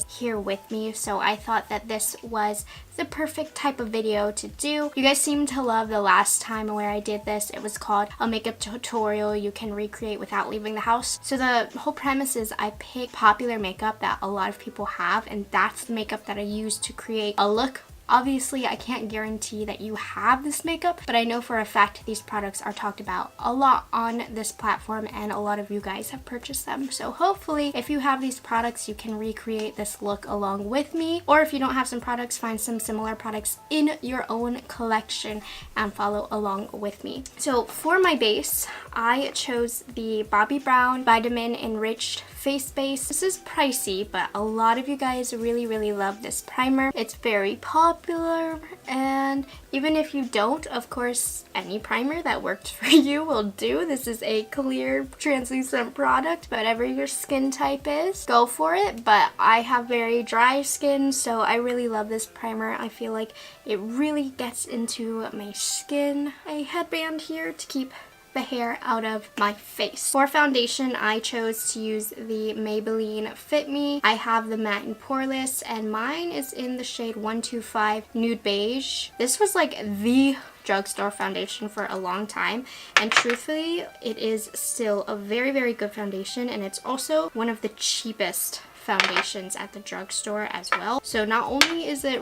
here with me, so I thought that this was the perfect type of video to do. You guys seem to love the last time where I did this. It was called a makeup tutorial you can recreate without leaving the house. So the whole premise is I pick popular makeup that a lot of people have, and that's the makeup that I use to create a look. Obviously, I can't guarantee that you have this makeup, but I know for a fact these products are talked about a lot on this platform and a lot of you guys have purchased them. So hopefully, if you have these products, you can recreate this look along with me. Or if you don't have some products, find some similar products in your own collection and follow along with me. So for my base, I chose the Bobbi Brown Vitamin Enriched Face Base. This is pricey, but a lot of you guys really love this primer. It's very popular, and even if you don't, of course, any primer that worked for you will do. This is a clear, translucent product. Whatever your skin type is, go for it. But I have very dry skin, so I really love this primer. I feel like it really gets into my skin. A headband here to keep the hair out of my face. For foundation, I chose to use the Maybelline Fit Me. I have the matte and poreless, and mine is in the shade 125 Nude Beige. This was like the drugstore foundation for a long time, and truthfully, it is still a very good foundation, and it's also one of the cheapest foundations at the drugstore as well. So not only is it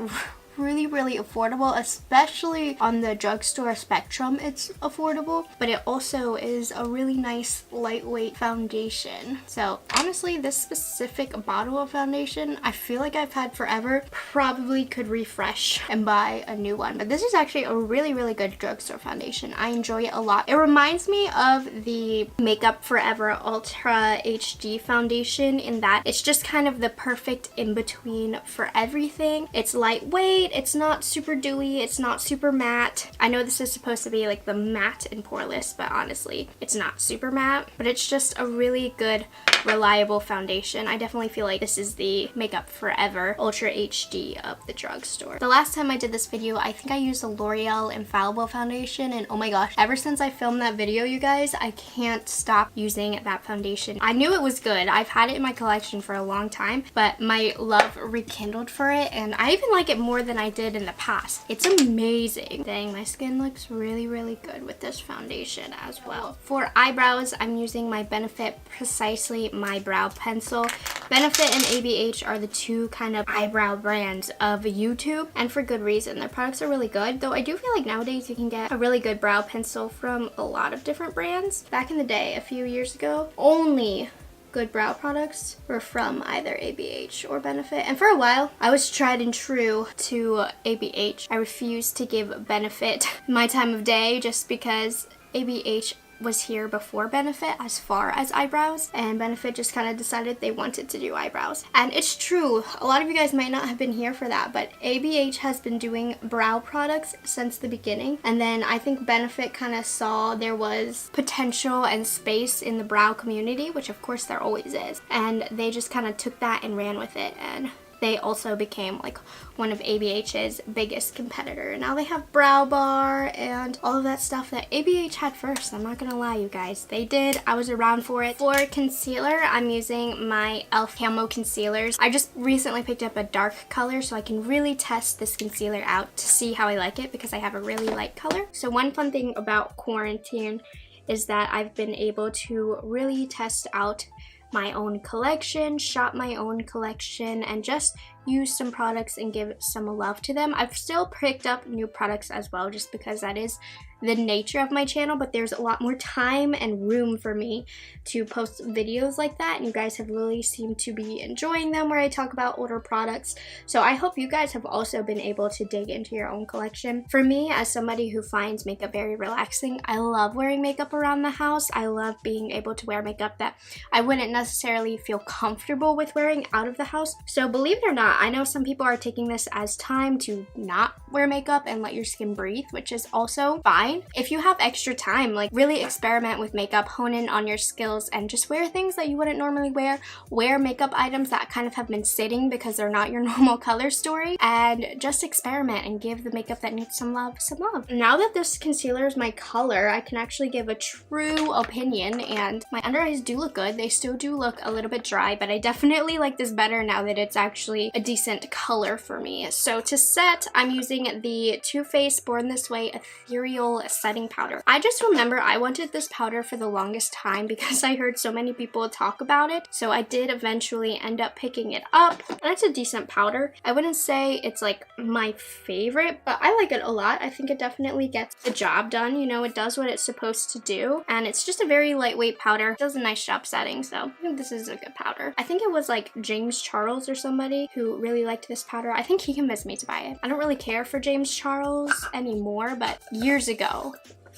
really affordable, especially on the drugstore spectrum, it's affordable, but it also is a really nice lightweight foundation. So honestly, this specific bottle of foundation I feel like I've had forever. Probably could refresh and buy a new one, but this is actually a really good drugstore foundation. I enjoy it a lot. It reminds me of the Makeup Forever Ultra HD foundation in that it's just kind of the perfect in-between for everything. It's lightweight, it's not super dewy, it's not super matte. I know this is supposed to be like the matte and poreless, but honestly, it's not super matte, but it's just a really good, reliable foundation. I definitely feel like this is the Makeup Forever Ultra HD of the drugstore. The last time I did this video, I think I used a L'Oreal Infallible foundation, and oh my gosh, ever since I filmed that video, you guys, I can't stop using that foundation. I knew it was good. I've had it in my collection for a long time, but my love rekindled for it, and I even like it more than I did in the past. It's amazing. Dang, my skin looks really good with this foundation as well. For eyebrows, I'm using my Benefit Precisely My Brow Pencil. Benefit and ABH are the two kind of eyebrow brands of YouTube, and for good reason. Their products are really good, though I do feel like nowadays you can get a really good brow pencil from a lot of different brands. Back in the day, a few years ago, only good brow products were from either ABH or Benefit, and for a while I was tried and true to ABH. I refused to give Benefit my time of day just because ABH was here before Benefit as far as eyebrows, and Benefit just kind of decided they wanted to do eyebrows. And it's true, a lot of you guys might not have been here for that, but ABH has been doing brow products since the beginning, and then I think Benefit kind of saw there was potential and space in the brow community, which of course there always is, and they just kind of took that and ran with it, and they also became like one of ABH's biggest competitor. Now they have Brow Bar and all of that stuff that ABH had first. I'm not gonna lie, you guys, they did. I was around for it. For concealer, I'm using my e.l.f. Camo concealers. I just recently picked up a dark color so I can really test this concealer out to see how I like it, because I have a really light color. So one fun thing about quarantine is that I've been able to really test out my own collection, shop my own collection, and just use some products and give some love to them. I've still picked up new products as well, just because that is the nature of my channel, but there's a lot more time and room for me to post videos like that, and you guys have really seemed to be enjoying them where I talk about older products. So I hope you guys have also been able to dig into your own collection. For me, as somebody who finds makeup very relaxing, I love wearing makeup around the house. I love being able to wear makeup that I wouldn't necessarily feel comfortable with wearing out of the house. So believe it or not, I know some people are taking this as time to not wear makeup and let your skin breathe, which is also fine. If you have extra time, like really experiment with makeup, hone in on your skills, and just wear things that you wouldn't normally wear. Wear makeup items that kind of have been sitting because they're not your normal color story, and just experiment and give the makeup that needs some love some love. Now that this concealer is my color, I can actually give a true opinion, and my under eyes do look good. They still do look a little bit dry, but I definitely like this better now that it's actually a decent color for me. So to set, I'm using the Too Faced Born This Way Ethereal Setting Powder. I just remember I wanted this powder for the longest time because I heard so many people talk about it, so I did eventually end up picking it up, and it's a decent powder. I wouldn't say it's like my favorite, but I like it a lot. I think it definitely gets the job done. You know, it does what it's supposed to do, and it's just a very lightweight powder. It does a nice job setting, so I think this is a good powder. I think it was like James Charles or somebody who really liked this powder. I think he convinced me to buy it. I don't really care for James Charles anymore, but years ago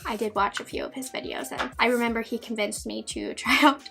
I did watch a few of his videos, and I remember he convinced me to try out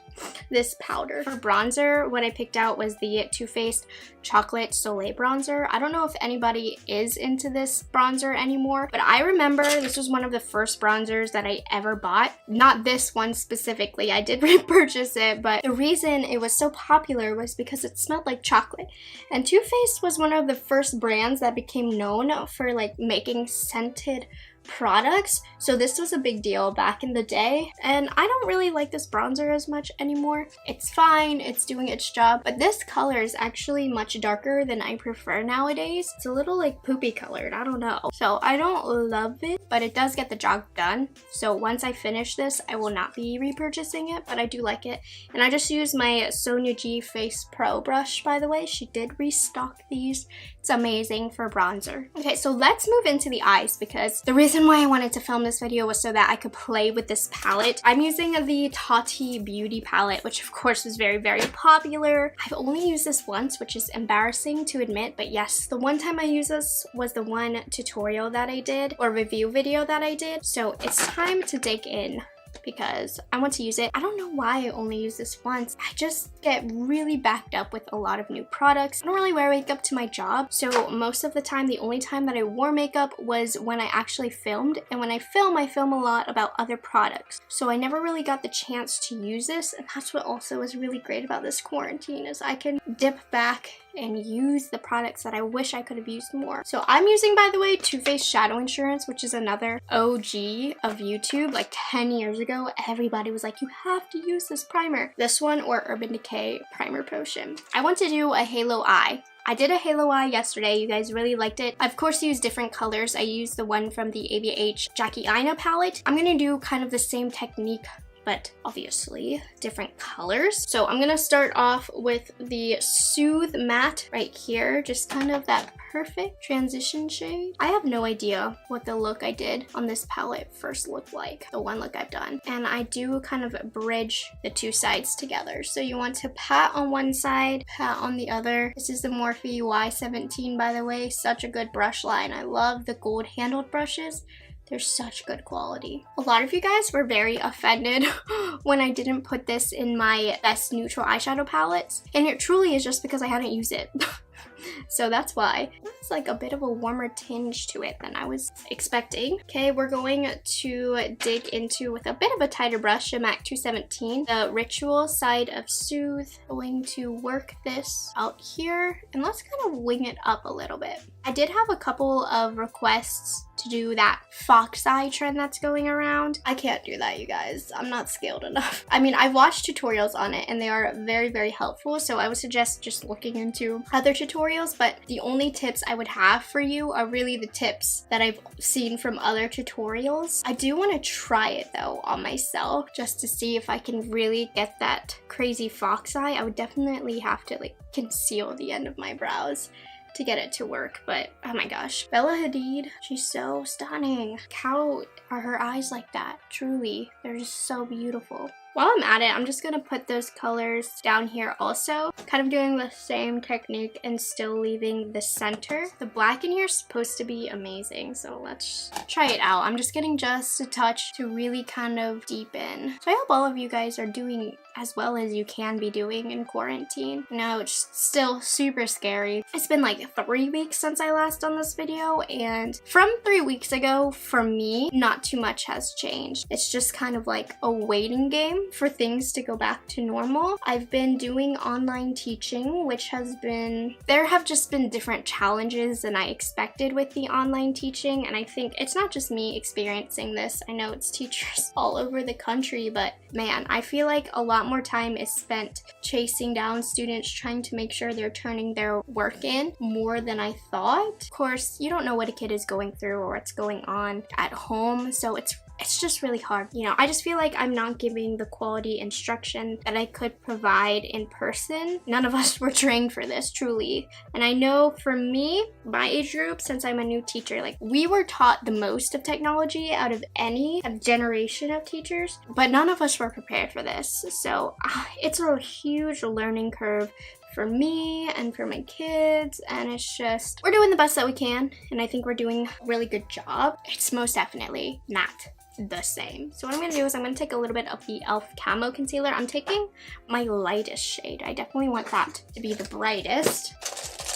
this powder. For bronzer, what I picked out was the Too Faced Chocolate Soleil bronzer. I don't know if anybody is into this bronzer anymore, but I remember this was one of the first bronzers that I ever bought. Not this one specifically, I did repurchase it, but the reason it was so popular was because it smelled like chocolate. And Too Faced was one of the first brands that became known for like making scented products, so this was a big deal back in the day, and I don't really like this bronzer as much anymore. It's fine, it's doing its job, but this color is actually much darker than I prefer nowadays. It's a little like poopy colored, I don't know. So I don't love it, but it does get the job done. So once I finish this, I will not be repurchasing it, but I do like it. And I just used my Sonia G Face Pro brush, by the way. She did restock these. It's amazing for bronzer. Okay, so let's move into the eyes, because the reason why I wanted to film this video was so that I could play with this palette. I'm using the Tati Beauty palette, which of course is very, very popular. I've only used this once, which is embarrassing to admit, but yes, the one time I used this was the one tutorial that I did, or review video that I did. So it's time to dig in, because I want to use it. I don't know why I only use this once. I just get really backed up with a lot of new products. I don't really wear makeup to my job, so most of the time, the only time that I wore makeup was when I actually filmed, and when I film a lot about other products. So I never really got the chance to use this, and that's what also is really great about this quarantine, is I can dip back and use the products that I wish I could have used more. So I'm using, by the way, Too Faced Shadow Insurance, which is another OG of YouTube. Like 10 years ago, everybody was like, you have to use this primer. This one or Urban Decay Primer Potion. I want to do a halo eye. I did a halo eye yesterday. You guys really liked it. I, of course, used different colors. I used the one from the ABH Jackie Aina palette. I'm gonna do kind of the same technique, but obviously different colors. So I'm gonna start off with the Soothe Matte right here, just kind of that perfect transition shade. I have no idea what the look I did on this palette first looked like, the one look I've done. And I do kind of bridge the two sides together. So you want to pat on one side, pat on the other. This is the Morphe Y17, by the way. Such a good brush line. I love the gold handled brushes. They're such good quality. A lot of you guys were very offended when I didn't put this in my best neutral eyeshadow palettes, and it truly is just because I hadn't used it. So that's why. It's like a bit of a warmer tinge to it than I was expecting. Okay, we're going to dig into, with a bit of a tighter brush, a MAC 217, the Ritual side of Soothe. Going to work this out here, and let's kind of wing it up a little bit. I did have a couple of requests to do that fox eye trend that's going around. I can't do that, you guys. I'm not skilled enough. I mean, I've watched tutorials on it and they are very, very helpful. So I would suggest just looking into other tutorials, but the only tips I would have for you are really the tips that I've seen from other tutorials. I do want to try it though on myself, just to see if I can really get that crazy fox eye. I would definitely have to like conceal the end of my brows to get it to work, but oh my gosh. Bella Hadid, she's so stunning. How are her eyes like that? Truly, they're just so beautiful. While I'm at it, I'm just gonna put those colors down here also. Kind of doing the same technique and still leaving the center. The black in here is supposed to be amazing, so let's try it out. I'm just getting just a touch to really kind of deepen. So I hope all of you guys are doing as well as you can be doing in quarantine. No, it's still super scary. It's been like 3 weeks since I last done this video, and from 3 weeks ago, for me, not too much has changed. It's just kind of like a waiting game for things to go back to normal. I've been doing online teaching, which has been, there have just been different challenges than I expected with the online teaching, and I think it's not just me experiencing this. I know it's teachers all over the country, but man, I feel like a lot more time is spent chasing down students, trying to make sure they're turning their work in more than I thought. Of course, you don't know what a kid is going through or what's going on at home, so it's just really hard. You know, I just feel like I'm not giving the quality instruction that I could provide in person. None of us were trained for this, truly. And I know for me, my age group, since I'm a new teacher, like we were taught the most of technology out of any generation of teachers, but none of us were prepared for this. So it's a huge learning curve for me and for my kids, and it's just, we're doing the best that we can, and I think we're doing a really good job. It's most definitely not the same. So what I'm going to do is I'm going to take a little bit of the e.l.f. Camo Concealer. I'm taking my lightest shade. I definitely want that to be the brightest.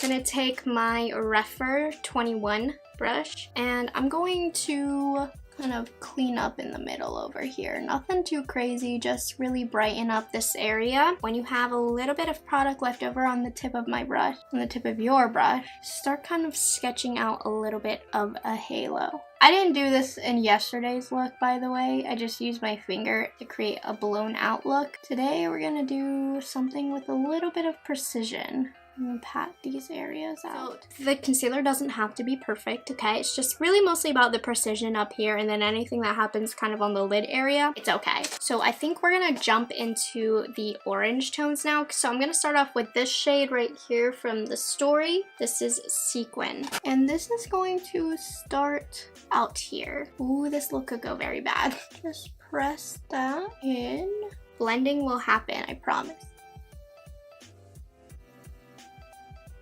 I'm going to take my Refer 21 brush, and I'm going to kind of clean up in the middle over here. Nothing too crazy, just really brighten up this area. When you have a little bit of product left over on the tip of my brush, on the tip of your brush, start kind of sketching out a little bit of a halo. I didn't do this in yesterday's look, by the way. I just used my finger to create a blown out look. Today we're gonna do something with a little bit of precision. I'm gonna pat these areas out. So the concealer doesn't have to be perfect, okay? It's just really mostly about the precision up here, and then anything that happens kind of on the lid area, it's okay. So I think we're gonna jump into the orange tones now. So I'm gonna start off with this shade right here from the story. This is Sequin. And this is going to start out here. Ooh, this look could go very bad. Just press that in. Blending will happen, I promise.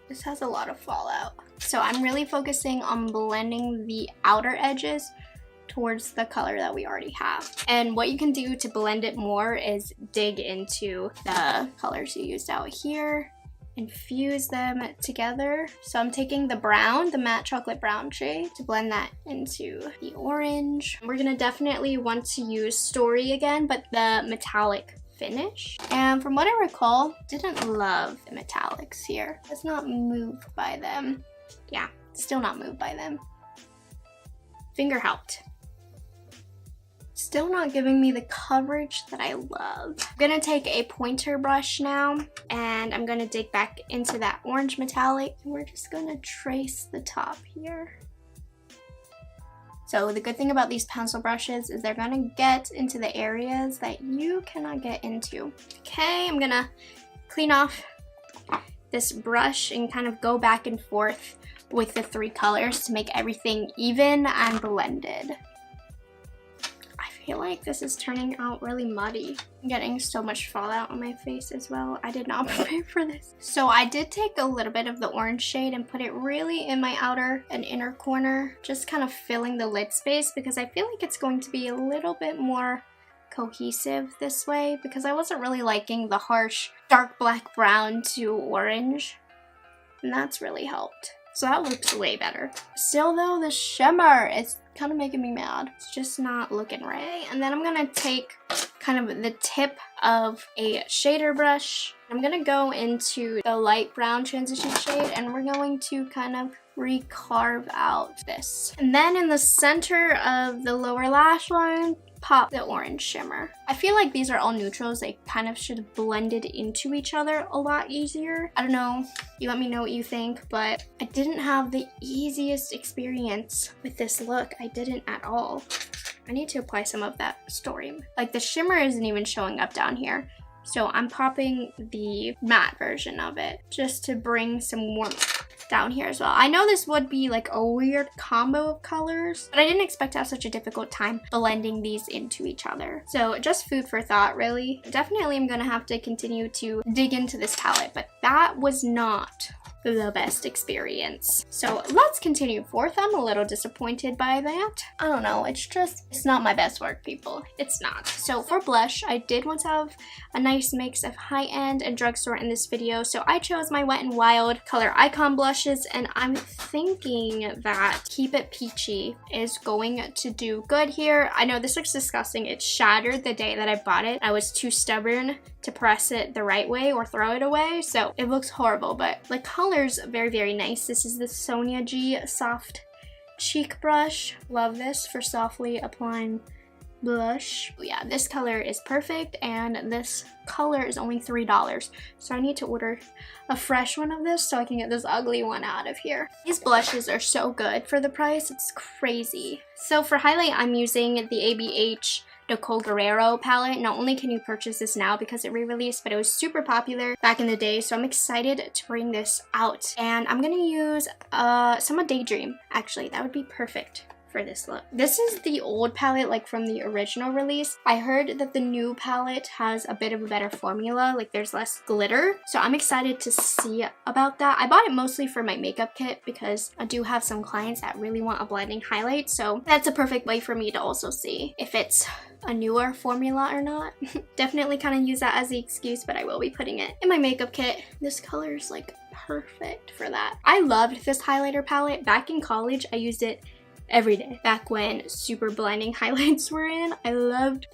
This has a lot of fallout. So I'm really focusing on blending the outer edges towards the color that we already have. And what you can do to blend it more is dig into the colors you used out here and fuse them together. So I'm taking the brown, the matte chocolate brown shade, to blend that into the orange. We're gonna definitely want to use Story again, but the metallic finish. And from what I recall, didn't love the metallics here. Was not moved by them. Yeah, still not moved by them. Finger helped. Still not giving me the coverage that I love. I'm gonna take a pointer brush now, and I'm gonna dig back into that orange metallic. We're just gonna trace the top here. So the good thing about these pencil brushes is they're gonna get into the areas that you cannot get into. Okay, I'm gonna clean off this brush and kind of go back and forth with the 3 colors to make everything even and blended. I feel like this is turning out really muddy. I'm getting so much fallout on my face as well. I did not prepare for this. So I did take a little bit of the orange shade and put it really in my outer and inner corner, just kind of filling the lid space, because I feel like it's going to be a little bit more cohesive this way, because I wasn't really liking the harsh dark black brown to orange, and that's really helped. So that looks way better. Still though, the shimmer is kind of making me mad. It's just not looking right. And then I'm gonna take kind of the tip of a shader brush. I'm gonna go into the light brown transition shade, and we're going to kind of recarve out this. And then in the center of the lower lash line, pop the orange shimmer. I feel like these are all neutrals. They kind of should have blended into each other a lot easier. I don't know. You let me know what you think, but I didn't have the easiest experience with this look. I didn't at all. I need to apply some of that Story. Like the shimmer isn't even showing up down here. So I'm popping the matte version of it just to bring some warmth down here as well. I know this would be like a weird combo of colors, but I didn't expect to have such a difficult time blending these into each other. So just food for thought, really. Definitely I'm gonna have to continue to dig into this palette, but that was not the best experience. So let's continue forth. I'm a little disappointed by that. I don't know, it's not my best work, people. It's not. So for blush, I did want to have a nice mix of high-end and drugstore in this video, so I chose my Wet n Wild color icon blushes, and I'm thinking that Keep It Peachy is going to do good here. I know this looks disgusting. It shattered the day that I bought it. I was too stubborn to press it the right way or throw it away, so it looks horrible, but the color's very, very nice. This is the Sonia G Soft Cheek Brush. Love this for softly applying blush. Yeah, this color is perfect, and this color is only $3, so I need to order a fresh one of this so I can get this ugly one out of here. These blushes are so good for the price, it's crazy. So for highlight, I'm using the ABH Nicole Guerrero palette. Not only can you purchase this now because it re-released, but it was super popular back in the day, so I'm excited to bring this out. And I'm gonna use some of Daydream. Actually, that would be perfect for this look. This is the old palette, like from the original release. I heard that the new palette has a bit of a better formula, like there's less glitter, so I'm excited to see about that. I bought it mostly for my makeup kit because I do have some clients that really want a blending highlight, so that's a perfect way for me to also see if it's a newer formula or not. Definitely kind of use that as the excuse, but I will be putting it in my makeup kit. This color is like perfect for that. I loved this highlighter palette. Back in college, I used it every day. Back when super blending highlights were in, I loved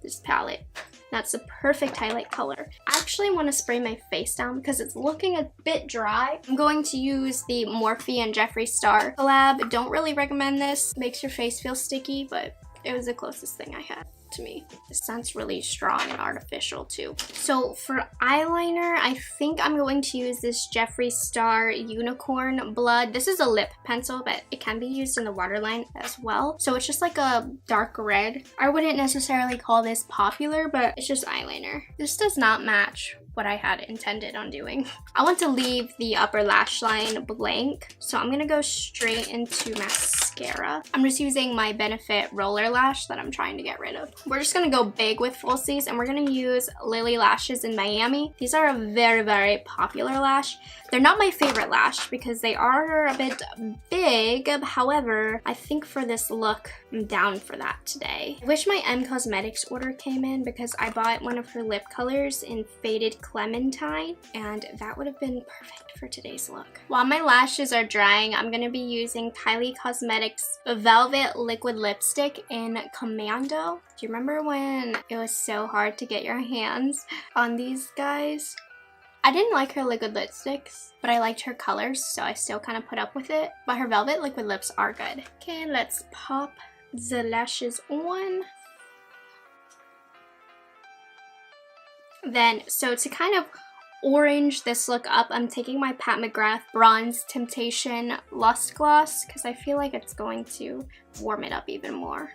this palette. That's the perfect highlight color. I actually want to spray my face down because it's looking a bit dry. I'm going to use the Morphe and Jeffree Star collab. Don't really recommend this. Makes your face feel sticky, but it was the closest thing I had to me. The scent's really strong and artificial too. So for eyeliner, I think I'm going to use this Jeffree Star Unicorn Blood. This is a lip pencil, but it can be used in the waterline as well. So it's just like a dark red. I wouldn't necessarily call this popular, but it's just eyeliner. This does not match what I had intended on doing. I want to leave the upper lash line blank, so I'm gonna go straight into mascara. I'm just using my Benefit roller lash that I'm trying to get rid of. We're just gonna go big with falsies, and we're gonna use Lily Lashes in Miami. These are a very, very popular lash. They're not my favorite lash because they are a bit big. However, I think for this look, I'm down for that today. I wish my M Cosmetics order came in because I bought one of her lip colors in Faded Clementine, and that would have been perfect for today's look. While my lashes are drying, I'm going to be using Kylie Cosmetics Velvet Liquid Lipstick in Commando. Do you remember when it was so hard to get your hands on these guys? I didn't like her liquid lipsticks, but I liked her colors, so I still kind of put up with it. But her velvet liquid lips are good. Okay, let's pop the lashes on. Then, so to kind of orange this look up, I'm taking my Pat McGrath Bronze Temptation Lust Gloss because I feel like it's going to warm it up even more.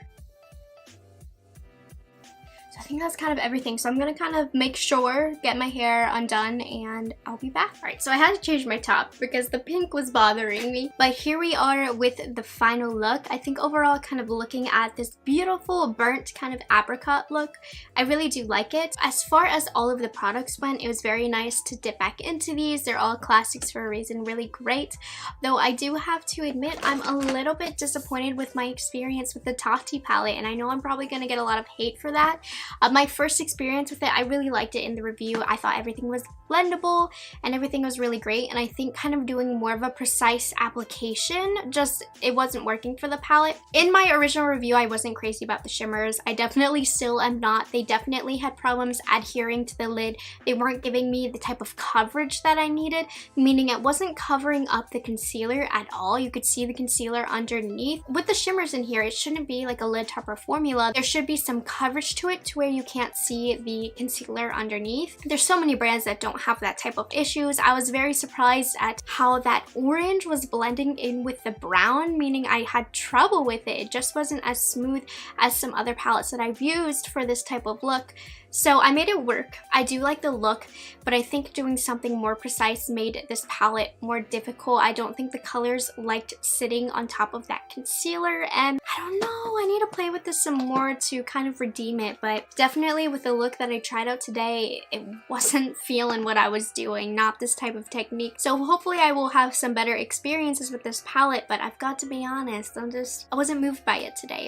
I think that's kind of everything. So I'm gonna kind of make sure, get my hair undone, and I'll be back. All right, so I had to change my top because the pink was bothering me. But here we are with the final look. I think overall, kind of looking at this beautiful burnt kind of apricot look, I really do like it. As far as all of the products went, it was very nice to dip back into these. They're all classics for a reason, really great. Though I do have to admit, I'm a little bit disappointed with my experience with the Tofty palette, and I know I'm probably gonna get a lot of hate for that. My first experience with it, I really liked it in the review. I thought everything was blendable and everything was really great, and I think kind of doing more of a precise application, just it wasn't working for the palette. In my original review, I wasn't crazy about the shimmers. I definitely still am not. They definitely had problems adhering to the lid. They weren't giving me the type of coverage that I needed, meaning it wasn't covering up the concealer at all. You could see the concealer underneath. With the shimmers in here, it shouldn't be like a lid topper formula. There should be some coverage to it to where you can't see the concealer underneath. There's so many brands that don't have that type of issues. I was very surprised at how that orange was blending in with the brown, meaning I had trouble with it. It just wasn't as smooth as some other palettes that I've used for this type of look. So I made it work. I do like the look, but I think doing something more precise made this palette more difficult. I don't think the colors liked sitting on top of that concealer, and I don't know, I need to play with this some more to kind of redeem it, but definitely with the look that I tried out today, it wasn't feeling what I was doing, not this type of technique. So hopefully I will have some better experiences with this palette, but I've got to be honest, I wasn't moved by it today.